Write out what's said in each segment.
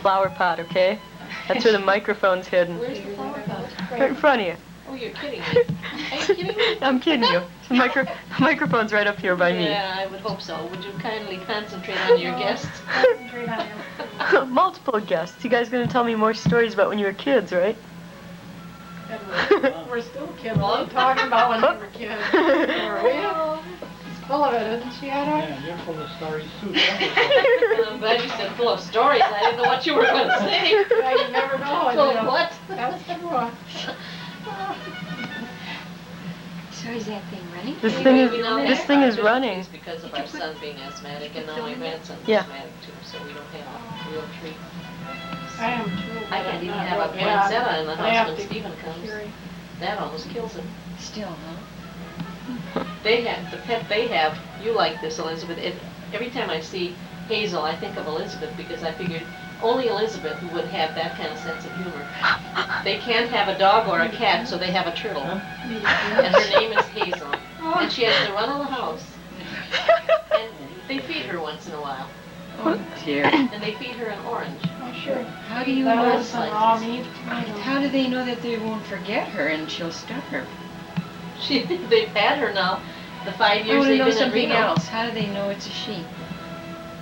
flower pot, okay? That's where the microphone's hidden. Where's the flower pot? Right in front of you. Oh, you're kidding me. Are you kidding me? I'm kidding you. The microphone's right up here by me. Yeah, I would hope so. Would you kindly concentrate on your guests? Concentrate on him. Multiple guests. You guys gonna tell me more stories about when you were kids, right? We're still kids. What are you talking about when we were kids? Are we? It's full of it, isn't she, Ada? Yeah, you're full of stories too. I'm glad you said full of stories. I didn't know what you were going to say. Yeah, you never know. Full of what? That's true. So is that thing running? This This thing is running. It's because of our son being asthmatic, and now my grandson's Yeah. asthmatic too, so we don't have a real treat. I am too. I can't even have a Yeah, poinsettia in the I have house when to Stephen comes. carry. That almost kills him. Still, huh? They have, the pet they have, you like this, Elizabeth. Every time I see Hazel, I think of Elizabeth because I figured only Elizabeth would have that kind of sense of humor. They can't have a dog or a cat, so they have a turtle. And her name is Hazel. And she has the run of the house. And they feed her once in a while. Oh dear. And they feed her an orange. Oh, sure. How do you know? Lettuce and raw meat. How do they know that they won't forget her and she'll starve? They've had her now the 5 I years want to they've know been in something Reno. else. How do they know it's a she?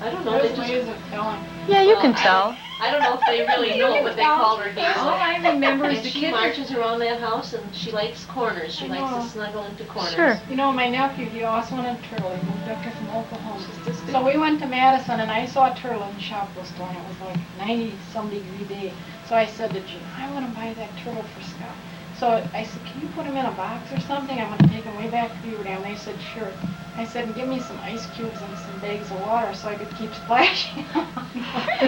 I don't know. They There's just, ways of telling. Yeah, you can tell. I don't know if they really know, but they call her Hazel. All I remember is And the she kid. marches around that house, and she likes corners. She I likes know. to snuggle into corners. Sure. You know, my nephew, he also wanted a turtle. He moved up here from Oklahoma. She's this big. So we went to Madison, and I saw a turtle in the shopper store, and it was like 90-some degree day. So I said to Jim, I want to buy that turtle for Scott. So I said, can you put him in a box or something? I'm going to take him way back to Beaver Dam. They said, sure. I said, give me some ice cubes and some bags of water so I could keep splashing.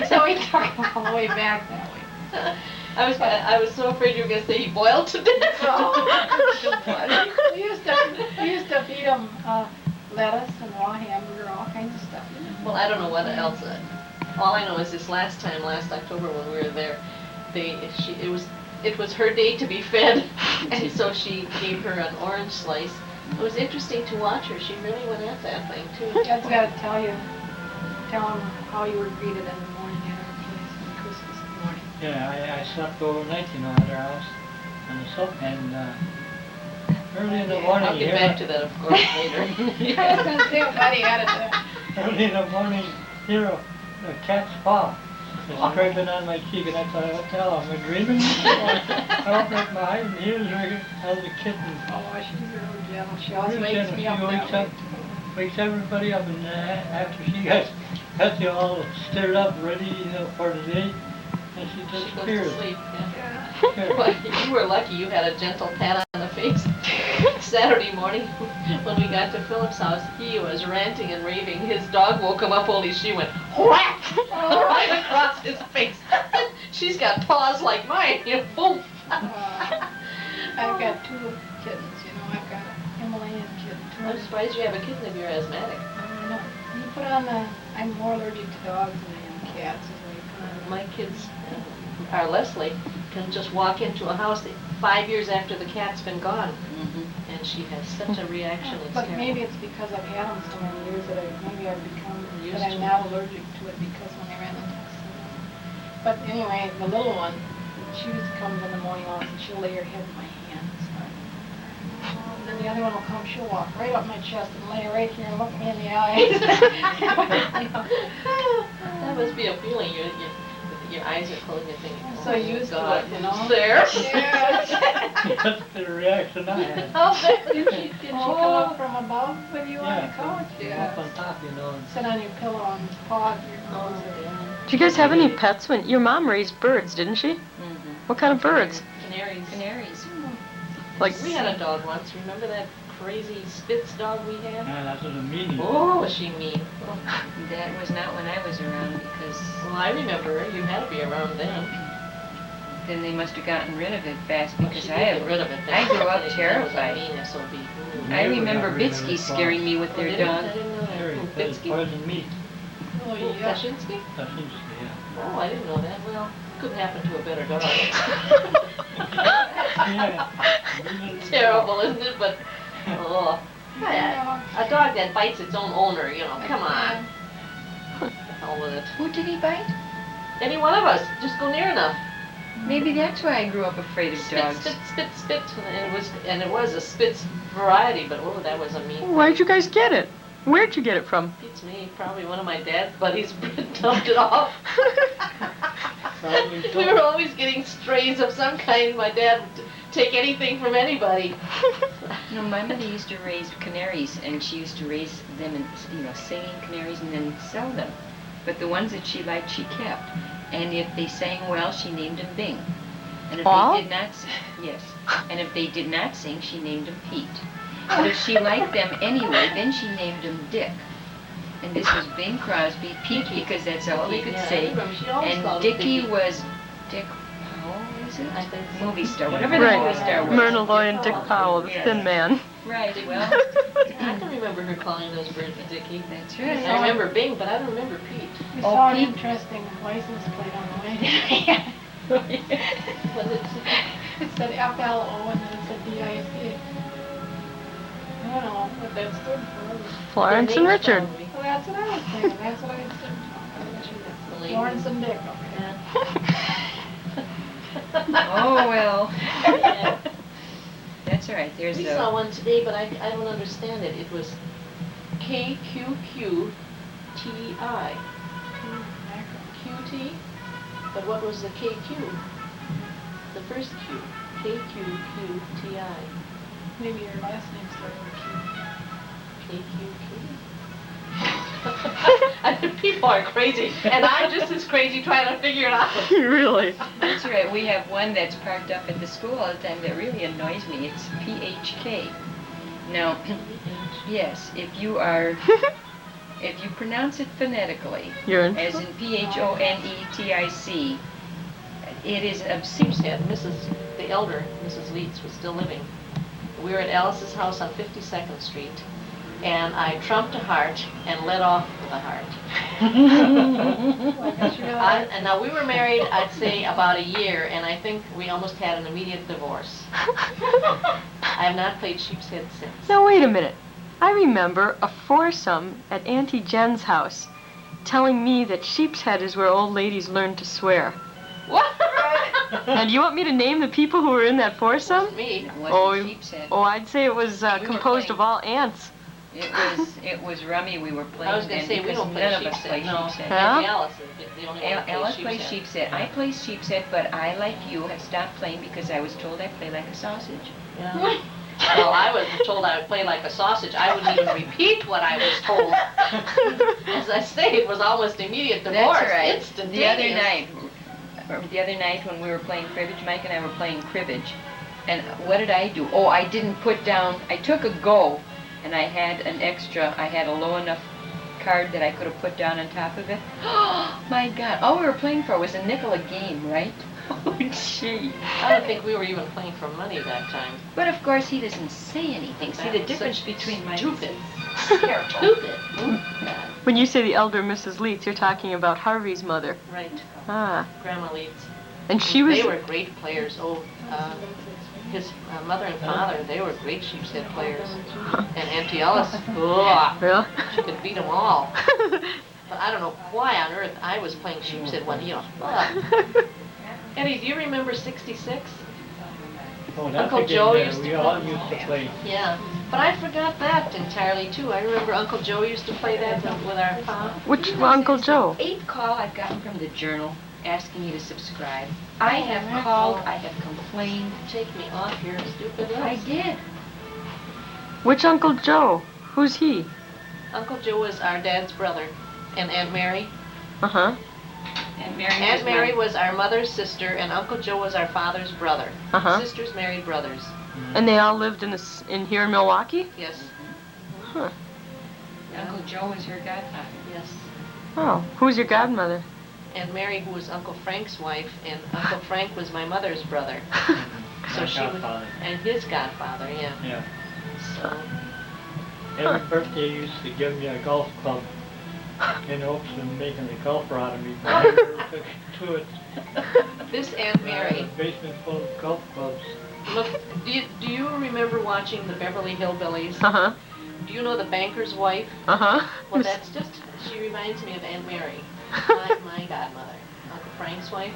So he took him all the way back that way. I was so afraid you were going to say he boiled to death. we used to feed him lettuce and raw hamburger, all kinds of stuff. Well, I don't know what else. All I know is this last October when we were there, it was her day to be fed, and so she gave her an orange slice. It was interesting to watch her. She really went at that thing too. Dad's got to tell him how you were greeted in the morning at our place on Christmas morning. Yeah, I slept overnight, at our house on the sofa, and early in the morning, I'll get back to that, of course, later. I was going to say, buddy added that. early in the morning, a cat's paw is scraping on my cheek, and I thought, what the hell, am I dreaming? I opened my eyes, and here's the kitten. Oh, she's really gentle. She always Really wakes gentle. me up She that way. wakes everybody up, and after she has you all stirred up, ready, for the day, and she She goes disappears. to sleep. Yeah. Yeah. Well, you were lucky you had a gentle pat on the face. Saturday morning, when we got to Philip's house, he was ranting and raving. His dog woke him up, only she went whack right across his face. She's got paws like mine, boom. I've got two kittens, I've got a Himalayan kitten. I'm surprised you have a kitten if you're asthmatic. No, you put on I'm more allergic to dogs than I am cats. Is what you put on. My kids, our Leslie, can just walk into a house 5 years after the cat's been gone, and she has such a reaction. It's But terrible. maybe it's because I've had them so many years that I've become Used that to I'm it. not allergic to it because when I ran the test. But anyway, the little one, she comes in the morning often, she'll lay her head in my hand and start. And then the other one will come, she'll walk right up my chest and lay right here and look me in the eyes. That must be a feeling. Your eyes are closed. You think, I'm so oh, used to God, it, it's there. Yeah. That's the reaction I had. Oh, did she come up from above with you on the couch? Up on top, and Sit on your pillow and paw your nose or Did you guys have any pets when your mom raised birds, didn't she? What kind of birds? Canaries. Canaries. Like We had a dog once. Remember that crazy Spitz dog we had? yeah, that was a meeting. Oh, was she mean. Oh. That was not when I was around because Well, I remember her. You had to be around then. then they must have gotten rid of it fast Well, because she I did have. get rid of it. I grew up That was a terrified. mean SOB. Ooh. I Neighbor remember got rid of Bitsky it scaring me with Oh, their did it? dog. I didn't know that. Sure, Who, because Bitsky? poison meat. Oh, Who, yeah. Kashinsky? Kashinsky, yeah. Oh, I didn't know that. Well, could happen to a better dog. Yeah. Terrible, isn't it? But, oh. A dog that bites its own owner, come on. The hell with it. Who did he bite? Any one of us. Just go near enough. Maybe that's why I grew up afraid of Spit, dogs. spit, spit, spit. And it was a Spitz variety, but oh, that was a mean. Where'd you guys get it? Where'd you get it from? Beats me. Probably one of my dad's buddies dumped it off. We were always getting strays of some kind. My dad would take anything from anybody. No, my mother used to raise canaries, and she used to raise them and, singing canaries and then sell them. But the ones that she liked, she kept. And if they sang well, she named them Bing. And if All? they did not, yes. And if they did not sing, she named them Pete. But if she liked them anyway, then she named them Dick. And this was Bing Crosby, Pete, because that's all they could Yeah, I say. remember. She always And called him Dickie Dickie. was Dick Powell, is it? I think so. Movie star, whatever the Right. movie star was. Myrna Loy and Dick Powell, the Yes. thin man. Right, well, I can remember her calling those birds Dickie. that's I right. remember Bing, but I don't remember Pete. We Oh, saw an Pete. interesting license plate on the way down. Was it? It said FLO and then it said DIC. I don't know what that stood for. Florence Their and names Richard. probably. Well, that's what I was thinking. That's what I was thinking. Florence and Dick. Oh, well. Yeah. That's all right, there's We the... saw one today, but I don't understand it. It was KQQTI. QT? But what was the KQ? The first Q. KQQTI. Maybe your last name started with KQQ. People are crazy, and I'm just as crazy trying to figure it out. Really? That's right, we have one that's parked up at the school all the time that really annoys me. It's PHK. Now, yes, if you pronounce it phonetically, You're in. as in PHONETIC, it is obscene. The elder, Mrs. Leeds, was still living. We were at Alice's house on 52nd Street, and I trumped a heart and let off with a heart. And now we were married, I'd say, about a year, and I think we almost had an immediate divorce. I have not played sheep's head since. Now wait a minute. I remember a foursome at Auntie Jen's house telling me that sheep's head is where old ladies learn to swear. What? And you want me to name the people who were in that foursome? Me. It Oh, wasn't sheep's head. Oh, I'd say it was were composed of playing. all ants. It was rummy we were playing I was going to then say, we because don't play none of us sheep's play head, no. sheep's head. Huh? Maybe Alice is the only one who Alice plays plays sheep's sheep's head. I play sheep's head, but I, like you, have stopped playing because I was told I play like a sausage. Yeah. Well, I was told I would play like a sausage. I wouldn't even repeat what I was told. As I say, it was almost immediate divorce. That's right. Instantaneous. The other night when we were playing cribbage, Mike and I were playing cribbage, and what did I do? Oh, I didn't put down, I took a go, and I had an extra, I had a low enough card that I could have put down on top of it. Oh, my God, all we were playing for was a nickel a game, right? Oh, gee. I don't think we were even playing for money that time. But of course, he doesn't say anything. See, the That was difference such between my... stupid. Terrible. Stupid. Ooh, God. When you say the elder Mrs. Leeds, you're talking about Harvey's mother. Right. Ah. Grandma Leeds. And she was... They were great players. Oh, his mother and father, they were great sheep's head players. And Auntie Alice, ugh, Really? she could beat them all. But I don't know why on earth I was playing sheep's head one, Eddie, do you remember 66? Oh, that's Uncle a game Joe that used to we all used to play. Yeah, but I forgot that entirely too. I remember Uncle Joe used to play that with our pa. Which Uncle Joe? 8th call I've gotten from the Journal asking me to subscribe. I have called, I have complained. Take me off your stupid list. I did. Which Uncle Joe? Who's he? Uncle Joe was our dad's brother, and Aunt Mary. Uh-huh. And Mary Aunt Mary was our mother's sister, and Uncle Joe was our father's brother. Uh-huh. Sisters married brothers. And they all lived in here in Milwaukee? Yes. Huh. Uncle Joe was her godfather. Yes. Oh, who's your godmother? Aunt Mary, who was Uncle Frank's wife, and Uncle Frank was my mother's brother. So My she was, godfather. and his godfather, yeah. Yeah. So, Every birthday you used to give me a golf club in hopes of making a golfer out of me, but I never took to it. this Aunt I Mary. had a basement full of golf clubs. Look, do you remember watching the Beverly Hillbillies? Uh-huh. Do you know the banker's wife? Uh-huh. Well, that's just, she reminds me of Aunt Mary, my godmother, Uncle McCrank's wife.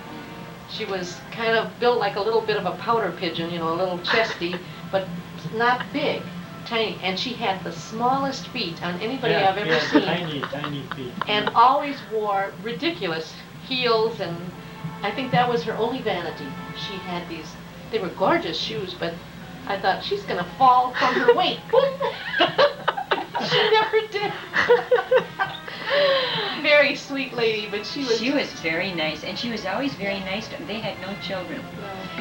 She was kind of built like a little bit of a powder pigeon, you know, a little chesty, but not big, tiny. And she had the smallest feet on anybody Yeah, I've ever yeah, seen. tiny, tiny feet. And always wore ridiculous heels, and I think that was her only vanity. She had these, they were gorgeous shoes, but I thought she's gonna fall from her weight. She never did. Very sweet lady, but she was very nice, and she was always very nice. They had no children.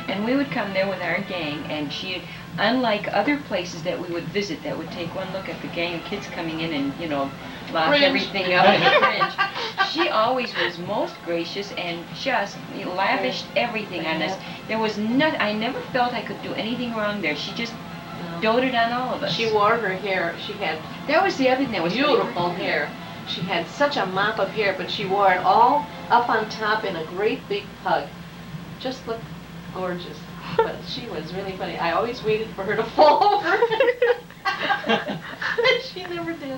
And we would come there with our gang, and she, unlike other places that we would visit that would take one look at the gang of kids coming in and, you know, lock Fringe. everything up in the fringe, she always was most gracious and just lavished everything on us. There was I never felt I could do anything wrong there. She just doted on all of us. She wore her hair, she had That was the other thing that was beautiful hair. She had such a mop of hair, but she wore it all up on top in a great big hug. Just looked gorgeous. But she was really funny. I always waited for her to fall over. She never did.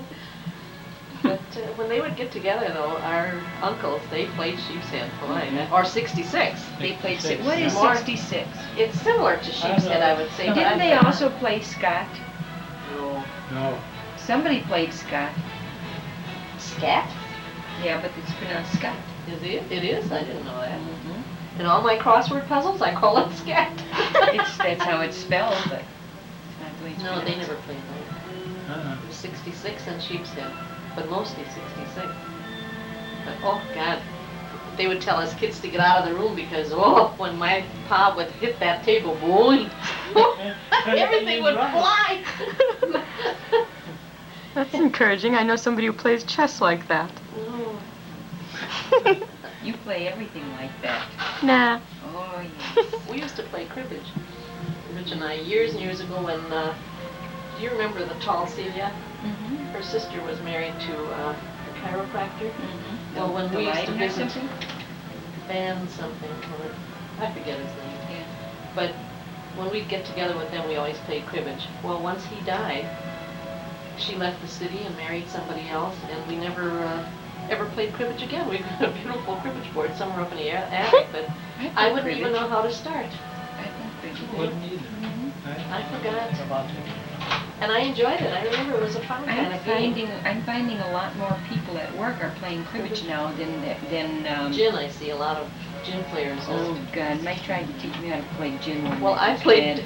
But when they would get together, though, our uncles, they played sheep's head. Or 66. They played 66. What is More- 66? It's similar to sheep's head, I would say. but Didn't I they think- also play Scott? No. No. Somebody played Scott. Scat? Yeah, but it's pronounced Scott. Is it? It is? I didn't know that. Mm-hmm. In all my crossword puzzles, I call it scat. That's how it's spelled, but it's not the way it's No, they pronounced. never played that. Uh-uh. 66 and sheep's head, but mostly 66. But oh God, they would tell us kids to get out of the room because when my pa would hit that table, boing, everything would fly. That's encouraging. I know somebody who plays chess like that. Oh. You play everything like that. Nah. Oh, yes. We used to play cribbage, Rich and I, years and years ago when, do you remember the tall Celia? Mm-hmm. Her sister was married to a chiropractor. Mm-hmm. Well, when we used to Lighten or visit, something? Van something, or I forget his name. Yeah. But when we'd get together with them, we always played cribbage. Well, once he died, she left the city and married somebody else, and we never ever played cribbage again. We've got a beautiful cribbage board somewhere up in the attic, but I wouldn't even know how to start. I think cribbage. Wouldn't either. Mm-hmm. I forgot. About it. And I enjoyed it. I remember it was a fun kind of game. I'm finding a lot more people at work are playing cribbage now than Gin, I see a lot of gin players. Oh God, Mike tried to teach me how to play gin one Well, night. I played.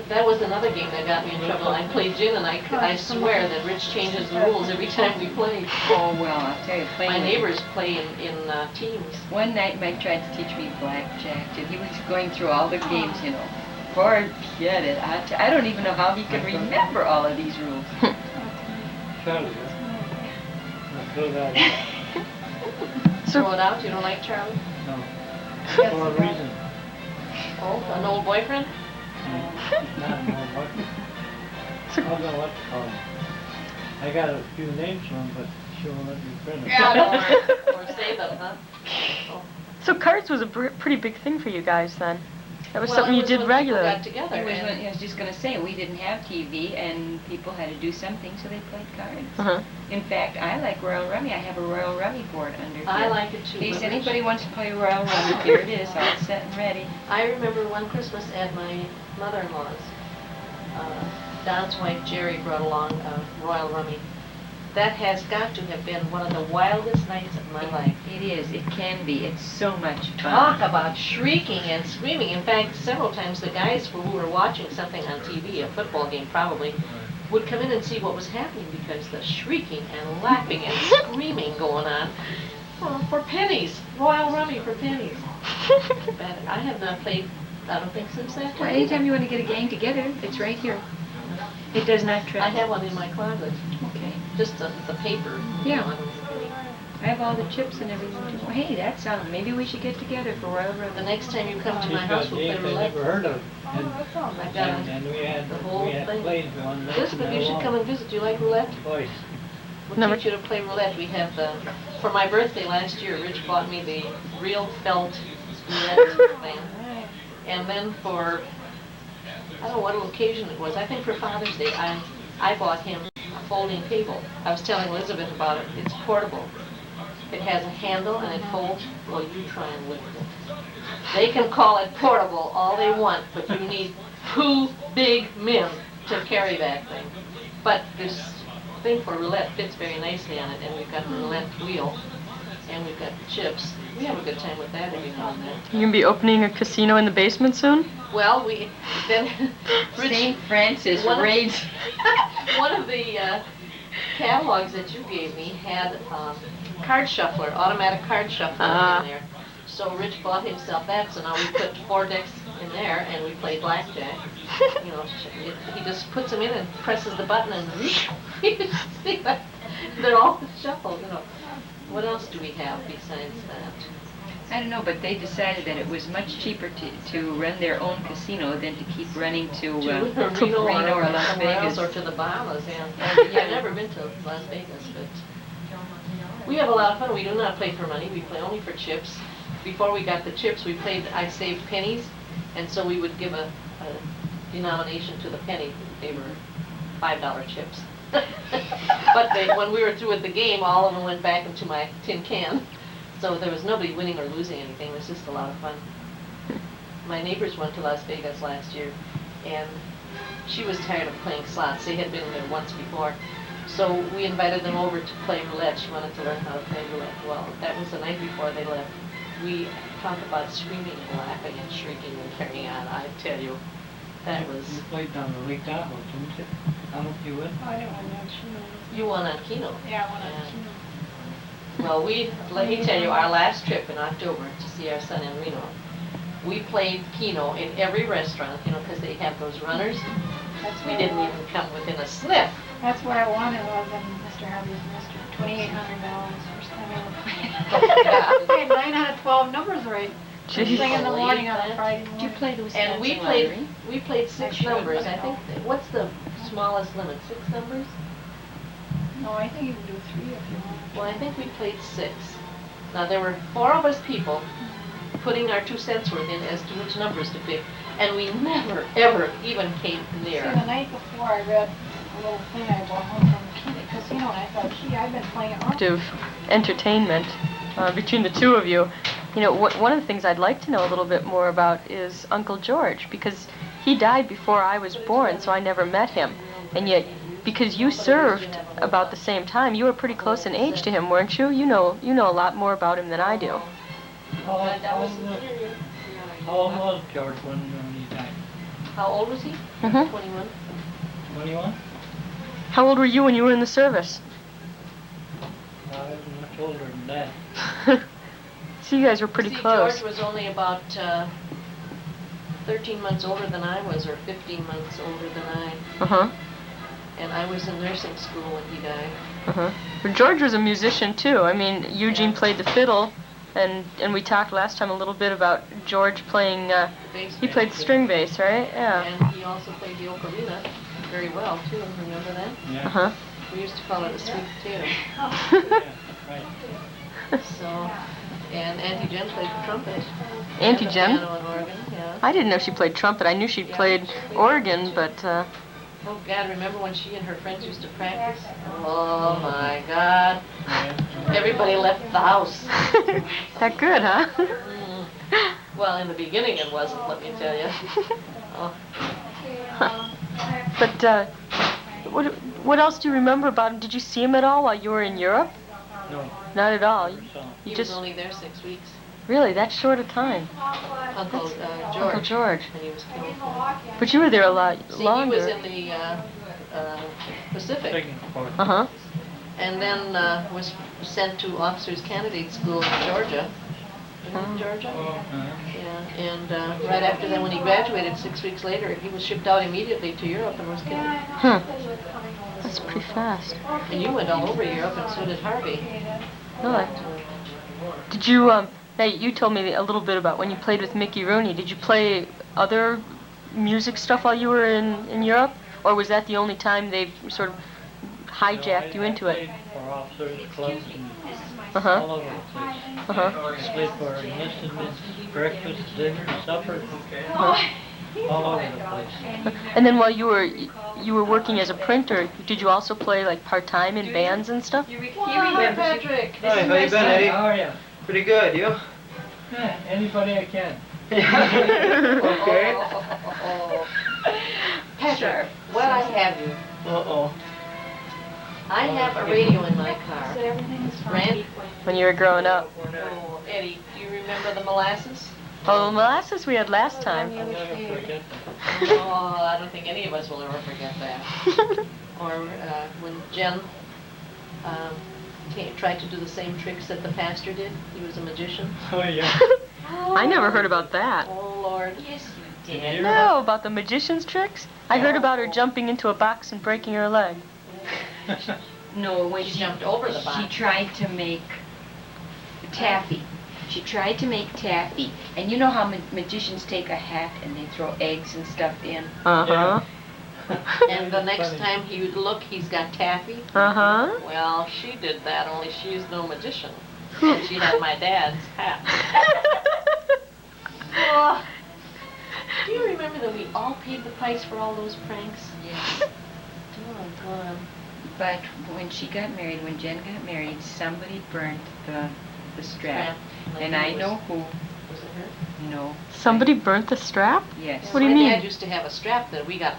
That was another game that got me in trouble. I played gin, and I swear that Rich changes the rules every time we play. Oh well, I'll tell you, playing My with- neighbors play in teams. One night Mike tried to teach me blackjack, and he was going through all the games, you know. Forget it. I don't even know how he can remember all of these rules. Charlie, huh? Let's go that way. Throw it out. You don't like Charlie? No. Yes, For a he does. reason. Oh, an old boyfriend? Not more lucky. I don't know what to call him. I got a few names for him, but she won't let me print them. Or save them, huh? Oh. So cards was a pretty big thing for you guys then. That was Well, something it you was did when people regularly. got together. I and- was just going to say, we didn't have TV, and people had to do something, so they played cards. Uh-huh. In fact, I like Royal Rummy. I have a Royal Rummy board under here. I like it too. In case but anybody wants to play Royal Rummy, here it is, all set and ready. I remember one Christmas at my mother-in-law's. Don's wife Jerry brought along Royal Rummy. That has got to have been one of the wildest nights of my life. It is. It can be. It's so much fun. Talk about shrieking and screaming. In fact, several times the guys who were watching something on TV, a football game probably, would come in and see what was happening because the shrieking and laughing and screaming going on. Well, for pennies. Royal Rummy for pennies. But I have not played, I don't think, since that Well, time. anytime you want to get a gang together, it's right here. It does not I travel. have one in my closet. Okay. Just the paper. Yeah. On I have all the chips and everything. Too. Well, hey, that sounds. Maybe we should get together for Royal The Rummy. next time you come to She's my got house, we'll play games I roulette. never heard of. And, I've got and we had, the whole we had thing. played one night. Elizabeth, you should come and visit. Do you like roulette? Boys. We'll Never- teach you to play roulette. We have for my birthday last year, Rich bought me the real felt roulette thing. And then for, I don't know what occasion it was, I think for Father's Day, I bought him a folding table. I was telling Elizabeth about it. It's portable. It has a handle and it folds. Well, you try and lift it. They can call it portable all they want, but you need 2 big men to carry that thing. But this thing for roulette fits very nicely on it, and we've got the roulette wheel, and we've got the chips. We have a good time with that every now and then. You gonna be opening a casino in the basement soon? Well, then St. Francis raids. One of the catalogs that you gave me had card shuffler, automatic card shuffler in there. So Rich bought himself that, so now we put 4 decks in there and we play blackjack. You know, he just puts them in and presses the button and they're all shuffled, you know. What else do we have besides that? I don't know, but they decided that it was much cheaper to run their own casino than to keep running to Reno or Las Vegas. Or to the Bahamas, yeah. I've never been to Las Vegas, but we have a lot of fun. We do not play for money. We play only for chips. Before we got the chips, I saved pennies, and so we would give a denomination to the penny. They were $5 chips. But when we were through with the game, all of them went back into my tin can. So there was nobody winning or losing anything. It was just a lot of fun. My neighbors went to Las Vegas last year, and she was tired of playing slots. They had been there once before. So we invited them over to play roulette. She wanted to learn how to play roulette. Well, that was the night before they left. We talked about screaming and laughing and shrieking and carrying on. I tell you, that was... You played down the Lake Tahoe, didn't you? How much you win? I didn't want that Keno. You won on Keno. Yeah, I won on Keno. Well, let me tell you, our last trip in October to see our son in Reno, we played Keno in every restaurant, you know, because they have those runners. We didn't even come within a sniff. That's what I wanted was in Mr. Harvey's restaurant. $2,800 first time I ever played. I had 9 out of 12 numbers right. First thing in the morning on a Friday morning. Did you play those And we played 6 numbers. I think, what's the smallest limit? 6 numbers? No, I think you can do 3 if you want. Well, I think we played 6. Now, there were 4 of us people putting our 2 cents worth in as to which numbers to pick, and we never, ever even came near. See, the night before I read a little thing I brought home from the casino, and I thought, gee, I've been playing it wrong. Entertainment between the two of you. You know, one of the things I'd like to know a little bit more about is Uncle George, because he died before I was born, so I never met him. And yet, because you served about the same time, you were pretty close in age to him, weren't you? You know a lot more about him than I do. How old was George when he died? How old was he? Mm-hmm. 21. 21? How old were you when you were in the service? I was much older than that. So you guys were pretty close. George was only about 13 months older than I was, or 15 months older than I. Uh-huh. And I was in nursing school when he died. Uh-huh. But George was a musician, too. I mean, Eugene played the fiddle, and we talked last time a little bit about George playing, he played string bass, right? Yeah. And he also played the ocarina very well, too. Remember that? Yeah. Uh-huh. We used to call it a sweet potato. Yeah, right. So, and Auntie Jen played the trumpet. Auntie and the Jen? piano and organ, yeah. I didn't know she played trumpet. I knew she played organ, but... Oh, God, remember when she and her friends used to practice? Oh, my God. Everybody left the house. That good, huh? Well, in the beginning it wasn't, let me tell you. Oh. But what else do you remember about him? Did you see him at all while you were in Europe? No. Not at all. He You was just only there 6 weeks. really that short a time. Uncle George. Uncle George. And he was killed. But you were there a lot See, longer. he was in the Pacific. Second part. Uh-huh. And then was sent to Officers Candidate School in Georgia. In Georgia? Yeah, and right after that, when he graduated 6 weeks later, he was shipped out immediately to Europe and was killed. Huh. That's pretty fast. And you went all over Europe, and so did Harvey. Really? Did you, now you told me a little bit about when you played with Mickey Rooney. Did you play other music stuff while you were in Europe? Or was that the only time they sort of hijacked you into it? I played for officers, clubs, and Uh-huh. all over the place. Uh-huh. I played for enlisted men's breakfast, dinner, supper. Uh-huh. all over the place. And then while you were working as a printer, did you also play like part-time in bands and stuff? He Hi, remembers you. Patrick. Hi, how you been, Eddie? How are you? Pretty good, you? Yeah, anybody I can. Okay. Patrick, while I have you, Uh-oh. I have a radio in my car. So everything is Brand? When you were growing up? Oh, Eddie, do you remember the molasses? Oh, the molasses we had last time. I'll never forget that. Oh, I don't think any of us will ever forget that. Or when Jen tried to do the same tricks that the pastor did. He was a magician. Oh, yeah. I never heard about that. Oh, Lord. Yes, you Did did. you? No, about the magician's tricks? I heard about her jumping into a box and breaking her leg. No, when She jumped over the She box. tried to make taffy. She tried to make taffy. And you know how magicians take a hat and they throw eggs and stuff in? Uh-huh. And the next time he would look, he's got taffy. Uh-huh. Well, she did that, only she's no magician. And she had my dad's hat. Oh, do you remember that we all paid the price for all those pranks? Yes. Oh, God. But when she got married, when Jen got married, somebody burnt the strap. Like And it I was- know who. Was it her? No. Somebody burnt the strap? Yes. What do you My mean? dad used to have a strap that we got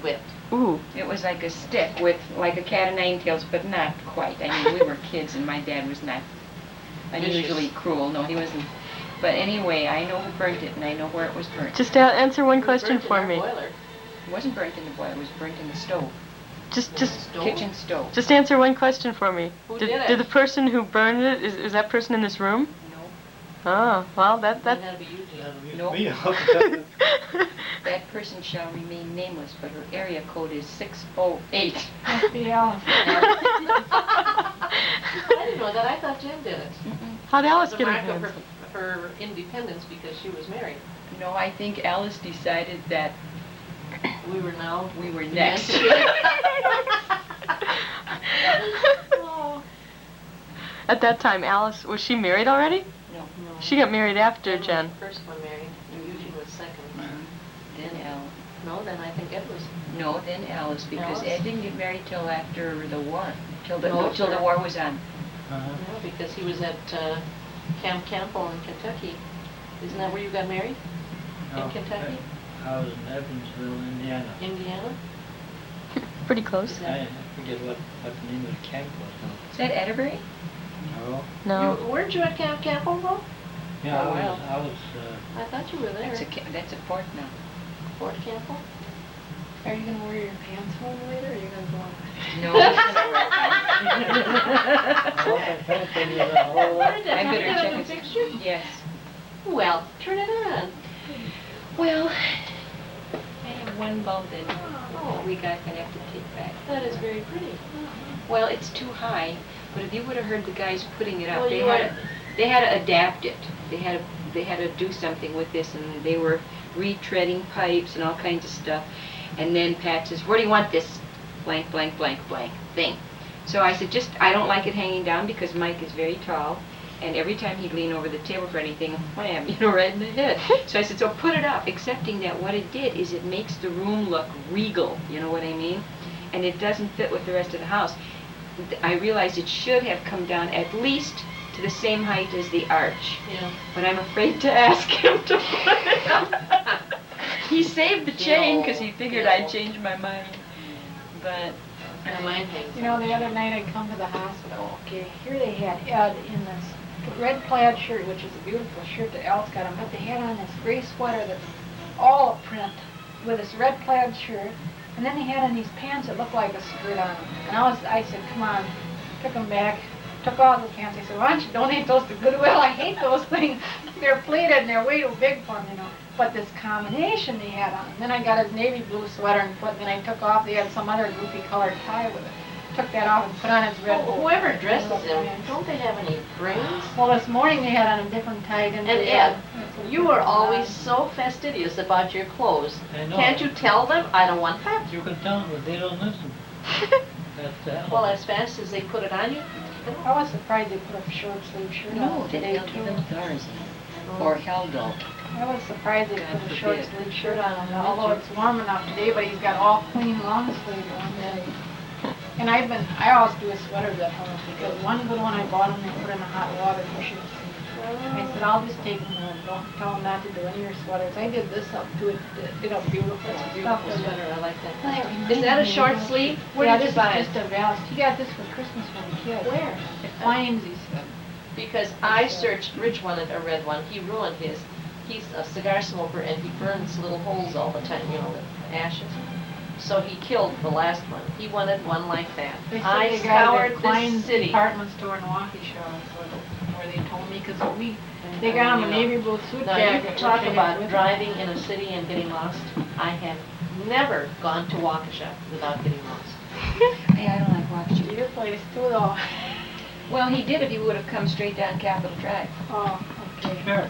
with. Ooh. It was like a stick with like a cat o' nine tails, but not quite. I mean, we were kids and my dad was not unusually cruel. No, he wasn't. But anyway, I know who burnt it and I know where it was burnt. Just answer one It was question burnt in for our me. boiler. It wasn't burnt in the boiler, it was burnt in the stove. Just Stove? Kitchen stove. just answer one question for me. Who did it? Did the person who burned it, is that person in this room? No. Oh, well, that It had to be you, Jen. That'll be Nope. me. I'll tell you. That person shall remain nameless, but her area code is 608. Must be Alice. I didn't know that. I thought Jen did it. How'd Alice As a get her mark of hands? her independence because she was married. No, I think Alice decided that We were now. we were meant next. to be. Oh, At that time, Alice, was she married already? No. no. She got married after Jen was Jen. the first one married, and Eugene was second. Then Alice. No, then I think Ed was. No, then Alice, because Alice? Ed didn't get married till after the war. Till the, No, no, till the sure. war was on. Uh-huh. No, because he was at Camp Campbell in Kentucky. Isn't that where you got married? No, In Kentucky? I was in Evansville, Indiana. Indiana? Pretty close. I forget what the name of the camp was. Is that Atterbury? No. No. Weren't you at Camp Campbell though? Yeah, Oh, I was, I thought you were there. That's a port now. Fort Campbell? Are you gonna wear your pants home later, or are you gonna go on? No. I I better check the it. picture? Yes. Well, turn it on. Well, I have one bulb that we got gonna have to take back. That is very pretty. Well, it's too high, but if you would have heard the guys putting it up, Well, they you had to adapt it. They had to do something with this, and they were retreading pipes and all kinds of stuff. And then Pat says, "Where do you want this blank, blank, blank, blank thing?" So I said, I don't like it hanging down because Mike is very tall, and every time he'd lean over the table for anything, wham, right in the head. So I said, so put it up, accepting that what it did is it makes the room look regal, you know what I mean? And it doesn't fit with the rest of the house. I realized it should have come down at least to the same height as the arch, Yeah. but I'm afraid to ask him to put it up. He saved the chain because he figured I'd change my mind, but... Mine hangs. You know, the other night I come to the hospital, okay, here they had Ed in this red plaid shirt, which is a beautiful shirt that Al's got on, but they had on this gray sweater that's all a print with this red plaid shirt, and then they had on these pants that looked like a skirt on them. And I said, come on, took them back, took all the pants. I said, why don't you donate those to Goodwill? I hate those things. They're pleated and they're way too big for them, you know. But this combination they had on. Then I got his navy blue sweater and put, then I took off, they had some other goofy colored tie with it. Took that off and put on his red. Well, whoever dresses him, don't they have any brains? Well, this morning they had on a different tie than And they Ed, had. you are always so fastidious about your clothes. I know. Can't you tell them, I don't want that? You can tell them, but they don't listen. That's the hell. Well, as fast as they put it on you, I was surprised they put a short sleeve shirt on No, today they'll too. give him Thars. or Heldo. I was surprised they God put a forbid. short sleeve shirt on him, although it's warm enough today, but he's got all clean long sleeve ones. And I always do his sweaters at home because one good one I bought him, they put in the hot water, you should see. I said, I'll just take them home, don't tell them not to do any of your sweaters. I did this up to it, did a beautiful That's a stuff. beautiful with it. sweater, I like that. Well, Is that a it short reminds me sleeve? Where Yeah, did this you buy is it? just a vest. He got this for Christmas from a kid. Where? At Flames, he said. Because I searched, Rich wanted a red one, he ruined his. He's a cigar smoker and he burns little holes all the time, you know, the ashes. So he killed the last one. He wanted one like that. They said I they got it scoured at Klein's this city. department store in Waukesha, where they told me, because they got him a navy blue suit Now, jacket. you talk which they about had with driving in a city and getting lost. I have never gone to Waukesha without getting lost. Hey, I don't like them. watching. Your place too, though. Well, he did if he would have come straight down Capitol Drive. Oh, okay. Sure.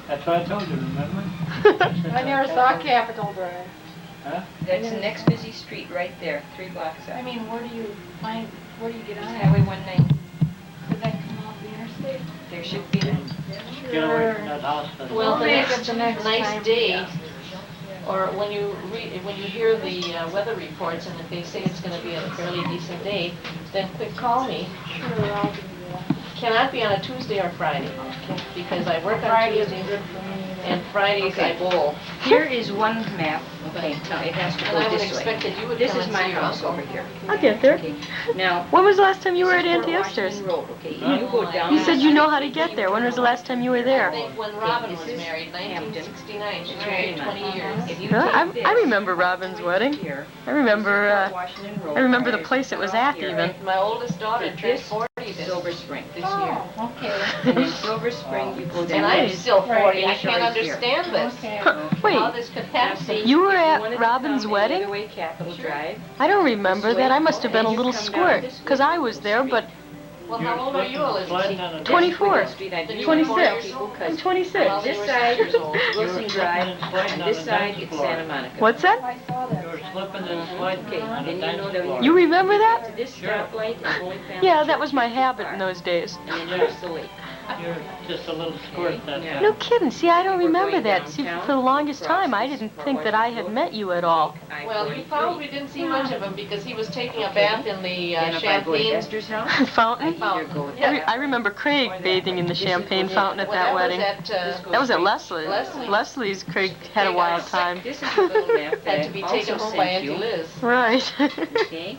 That's what I told you, remember? I never saw Capitol Drive. Huh? That's the next busy street right there, 3 blocks up. I mean, where do you get on It's it? Highway 190. Does that come off the interstate? There should be one. Get away from that hospital. Well, the We'll make next, it the next nice time. day, or when you hear the weather reports and if they say it's going to be a fairly decent day, then quick call me. Sure, I'll do that. Cannot be on a Tuesday or Friday because I work on Friday is Tuesdays good for me. and Fridays I Okay. bowl. Here is one map. Okay, now it has to And go I would this way. expect that you would This come is and my see your house uncle. over here. I'll get there. Okay, now. When was the last time you were this at is Auntie Fort Esther's? Washington Road, okay? Huh? You go down. You said you know how to get there. When was the last time you were I there? think when Robin was married, 1969, she was married 20 years. If you Huh? take this, I remember Robin's wedding. here, I remember, this is Fort Washington Road. I remember the There's place it was cut off at here. even. My oldest daughter But turned this 40 is this Silver Spring. year. Oh, okay. And in Silver Spring, you go down. And I'm Nice. still 40. I Right can't here. understand this. Okay. How Wait, this could Now, happen. see, You were if at wanted to Robin's come wedding? the other way, Capitol Drive. I don't remember that. I must have been a And you little come down squirt, this way, because I was there, but Well, how old are you, Elizabeth? Sliding down the- 24. Street, I Then do you were 26. years old? I'm 26. Well, This they were side 6 years old. Wilson Drive, on this side it's Santa Monica. What's that? I saw that. You were slipping and sliding Okay, on the then you dance know that floor. You remember To that? this stoplight and Holy Family Yeah, that Church, was my you habit park. in those days. And then here's the lake. You're just a little squirt that Yeah. time. No kidding. See, I don't We're remember going that. See, downtown, for the longest time, I across didn't Fort think that I Washington had Road. met you at all. Well, you probably didn't see much of him because he was taking a bath in the Then if I go to champagne. Esther's house, I Fountain? either go with I remember Craig bathing in the champagne fountain at that wedding. That was at Leslie's. Leslie. Leslie's. Craig had a wild time. This is a little map that Had to be I taken also home by sent Auntie you. Liz. Right. Okay,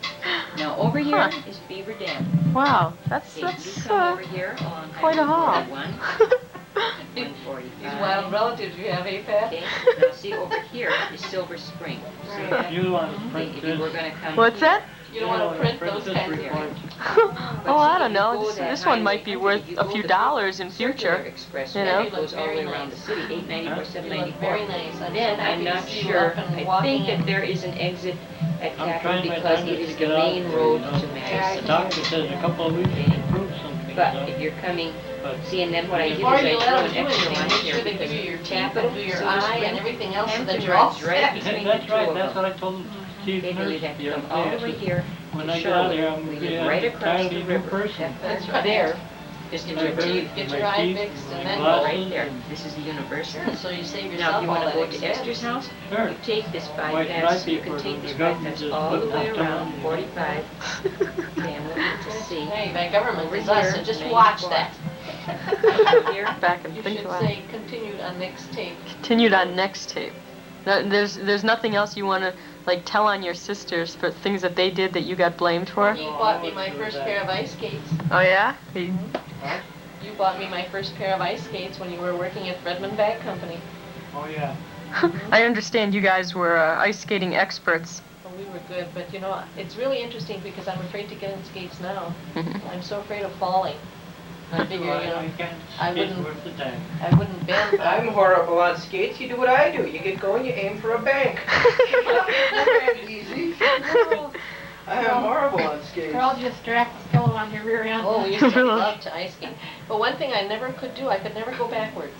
now over here Huh. is Beaver Dam. Wow, that's Okay, you come over here on quite a haul. Highway 145. These wild relatives you have, eh, Pat? Okay, now see over here is Silver Spring. See that? You want to Okay, print if you were this. gonna come What's here, that? You don't want to print those this kinds of report. Oh, I don't know. This one might be worth a few dollars in Circular future. Express you know? road goes all the way around the city, 894, You look 794. very nice. I'm Then so I'm happy to not see you sure, up and I walking think that in. there is an exit at I'm Capitol trying my because time it to is the get out main there, road you to know. Madison. The doctor says a couple of weeks to improve something. But so- if you're coming, but see, and then what I did is Before I you threw let an them do extra anything, line make here sure they because give you your teeth Capitol, and do your Silver eye Spring, and everything else so that Hampton you're all runs right set. between That's the two right, of that's them. what I told Chief Okay, then Nurse you'd have to the come other all day. the way here When to I get out of here, Shorewood. I'm We gonna be live a right across the entirely new river. person. That's right. There is the My church. teeth, Get my your eye teeth, fixed my and then go glasses, Right there. and- This is the university. So you save Now, if yourself you all want to that go to expense. Esther's house, Sure. you take this White bypass, you stripe can take paper, this the government bypass just all the put way that around down. 45. Okay, I'm looking to see. Hey, my government Over is us, here, so just main watch bar. that. Here, Back and You think should about say continued on next tape. Continued on next tape. There's nothing else you want to like tell on your sisters for things that they did that you got blamed for? He bought me my first pair of ice skates. Oh yeah? You bought me my first pair of ice skates when you were working at Fredman Bag Company. Oh, yeah. I understand you guys were ice skating experts. Well, we were good, but you know, it's really interesting because I'm afraid to get in skates now. I'm so afraid of falling. I figure, you know, You can't I skate wouldn't- worth the time. I wouldn't bend. I'm horrible on skates. You do what I do. You get going, you aim for a bank. Never easy. I am horrible on skates. Carl just strapped the pillow on your rear end. Oh, we used to love to ice skate. But one thing I never could do, I could never go backwards.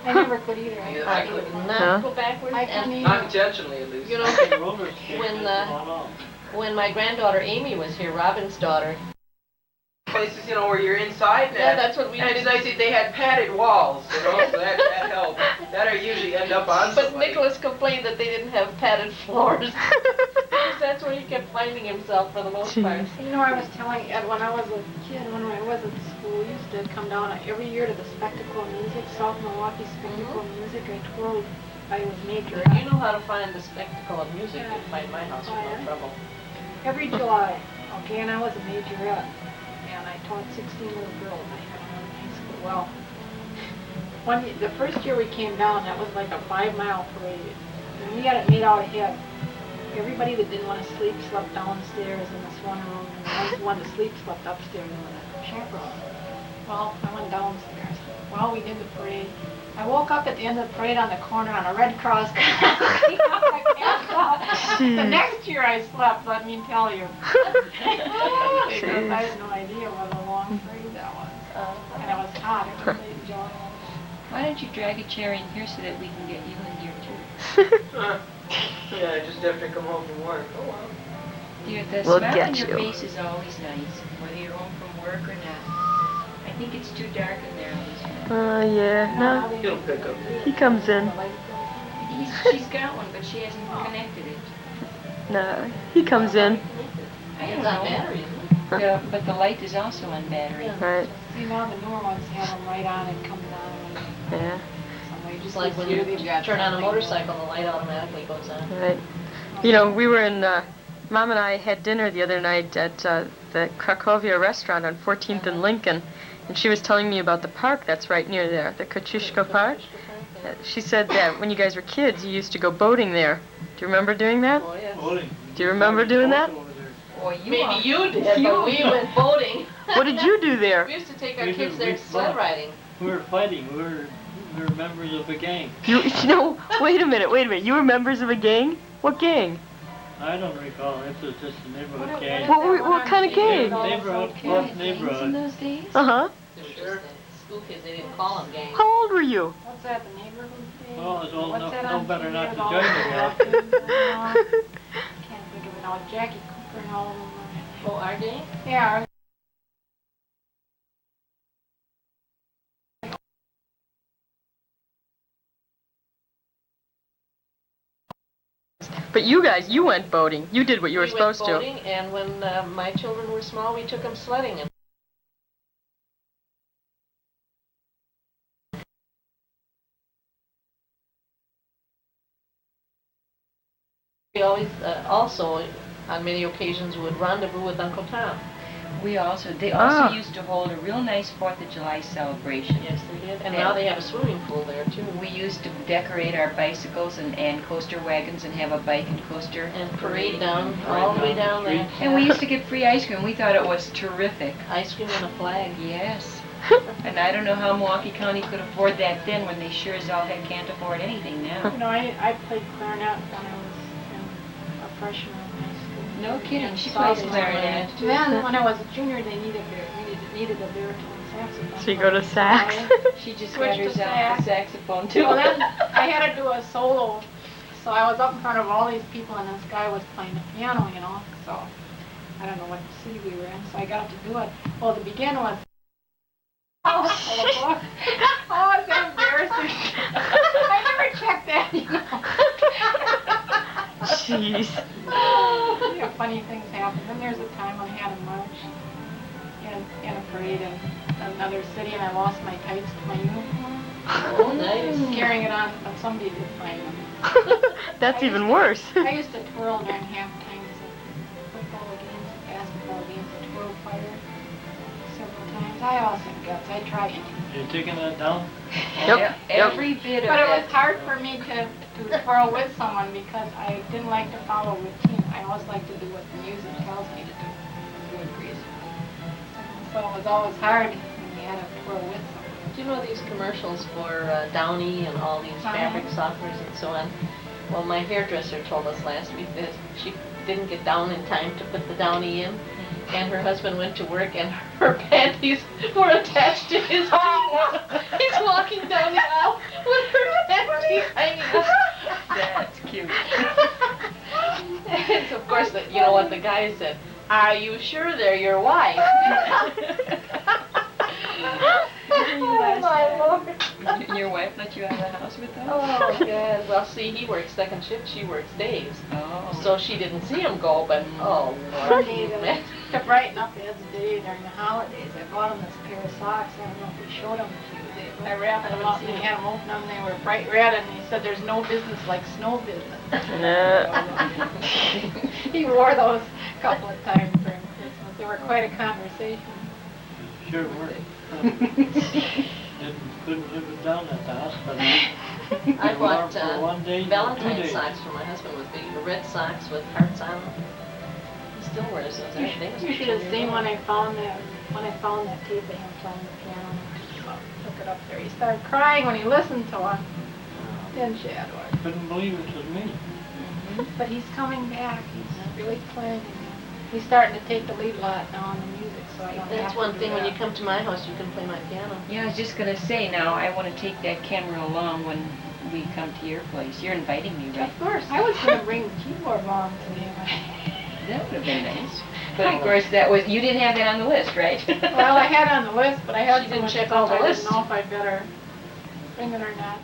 I never could either. Yeah, I could not Huh? go backwards. I couldn't And either. Not intentionally, at least. you know, Roller skates when, is on off. when my granddaughter Amy was here, Robin's daughter. Places, you know, where you're inside now. Yeah, that's what we And did. it's nice that they had padded walls, you know, so that end up on But somebody. Nicholas complained that they didn't have padded floors. Because that's where he kept finding himself for the most part. You know, I was telling Ed, when I was a kid, when I was at school, we used to come down every year to the Spectacle Music, South Milwaukee Spectacle Music. I twirled, I was major. If you know how to find the spectacle of music, you'd find my house with no trouble. Every July, okay, and I was a majorette, and I taught 16 little girls. I had them in high school. Well, the first year we came down, that was like a 5-mile parade, and we had it made out ahead. Everybody that didn't want to sleep slept downstairs in this one room, and the ones who wanted to sleep slept upstairs in the chaperone. Well, I went downstairs. Well, we did the parade. I woke up at the end of the parade on the corner on a Red Cross. The next year I slept, let me tell you. Because I had no idea what a long parade that was. And it was hot. It was really enjoyable. Why don't you drag a chair in here so that we can get you in here too? Yeah, just after I come home from work. Oh, wow. The We'll smile get on your you. face is always nice, whether you're home from work or not. I think it's too dark in there, Lisa. Yeah, no, He'll pick up. he comes in. She's got one, but she hasn't connected it. No, he comes in. I It's don't on know. battery, isn't it? But the light is also on battery. Right, See, now the newer ones have them right on and comes on. yeah, Somebody Just like when you turn on a motorcycle, the light automatically goes on. right. You know, we were in, Mom and I had dinner the other night at the Cracovia restaurant on 14th and Lincoln, and she was telling me about the park that's right near there, the Kosciuszko Park. She said that when you guys were kids, you used to go boating there. Do you remember doing that? Oh, yes. Do you remember doing that? Or you Maybe you did, but we went boating. What did you do there? We used to take our We kids did- there we sled fought. riding. We were fighting. We were members of a gang. You know, wait a minute. You were members of a gang? What gang? I don't recall. It was just a neighborhood gang. What kind of gang? Neighborhood, rough in neighborhood. those days? Uh-huh. They were just school kids, they didn't call them gangs. How old were you? What's that, the neighborhood thing? Well, it's old What's enough- that no on better TV not to with all join the it now. actors and all? Can't think of it now. Jackie Cooper and all of them were in it. Oh, our gang? Yeah. But you guys, you went boating. You did what you were supposed We to. went boating, and when my children were small, we took them sledding. And we always, also, on many occasions, would rendezvous with Uncle Tom. They also Ah. used to hold a real nice 4th of July celebration. Yes, they did. And Yeah. now they have a swimming pool there, too. We used to decorate our bicycles and coaster wagons and have a bike and coaster. And parade down, all the way down there. And we used to get free ice cream. We thought it was terrific. Ice cream and a flag. Yes. And I don't know how Milwaukee County could afford that then when they sure as all heck can't afford anything now. You know, I played clarinet when I was a freshman in high school. No kidding, she Sophomore. plays clarinet. Then, when I was a junior, they needed a baritone saxophone. So you go to sax. She just Switched got to herself sax. a saxophone too. Well, then I had to do a solo, so I was up in front of all these people, and this guy was playing the piano, you know. So I don't know what city we were in, so I got to do it. Well, to begin with. Oh, it's embarrassing. I never checked that, you know. Jeez. Yeah, funny things happen. Then there's a time I had a march in a parade in another city, and I lost my tights to my uniform. Oh, nice. Carrying it on, but somebody did find them. That's even worse. I used to twirl during half times at football games, basketball games, I twirled fire several times. I also guts. I try anything. You're taking that down? Yep. Every bit of But it it. was hard for me to twirl with someone because I didn't like to follow routine. I always like to do what the music tells me to do. Good reason. So it was always hard when you had to twirl with someone. Do you know these commercials for Downy and all these fabric softeners and so on? Well, my hairdresser told us last week that she didn't get down in time to put the Downy in, and her husband went to work and her panties were attached to his arm. He's walking down the aisle with her panties hanging out. That's cute. And of course, you know what the guy said? Are you sure they're your wife? Oh my Lord. Your wife let you out of the house with those? Oh, God. Well, see, he works second shift, she works days. Oh. So she didn't see him go, but, oh, One Lord. day that to brighten up Ed's day during the holidays, I bought him this pair of socks. I don't know if he showed them to you. I wrapped them up and he had them open them. They were bright red, and he said, "There's no business like snow business." He wore those a couple of times during Christmas. They were quite a conversation. Sure were. Couldn't live it down at the hospital. I bought for 1 day, 2 Valentine's days. socks for my husband with big red socks with hearts on them. He still wears those. You should have seen when I found that tape of him playing the piano. Took it up there. He started crying when he listened to it. Didn't you, Edward? Couldn't believe it was me. But he's coming back. He's really playing. He's starting to take the lead a lot now on the music, so I don't have That's to one do thing, when you that. come to my house, you can play my piano. Yeah, I was just gonna say, now I wanna take that camera along when we come to your place. You're inviting me, right? Of course. I was going to bring the keyboard along today. That would have been nice. But of course, you didn't have that on the list, right? Well, I had it on the list, but I had She so didn't much check stuff, all the I lists. didn't know if I'd better bring it or not.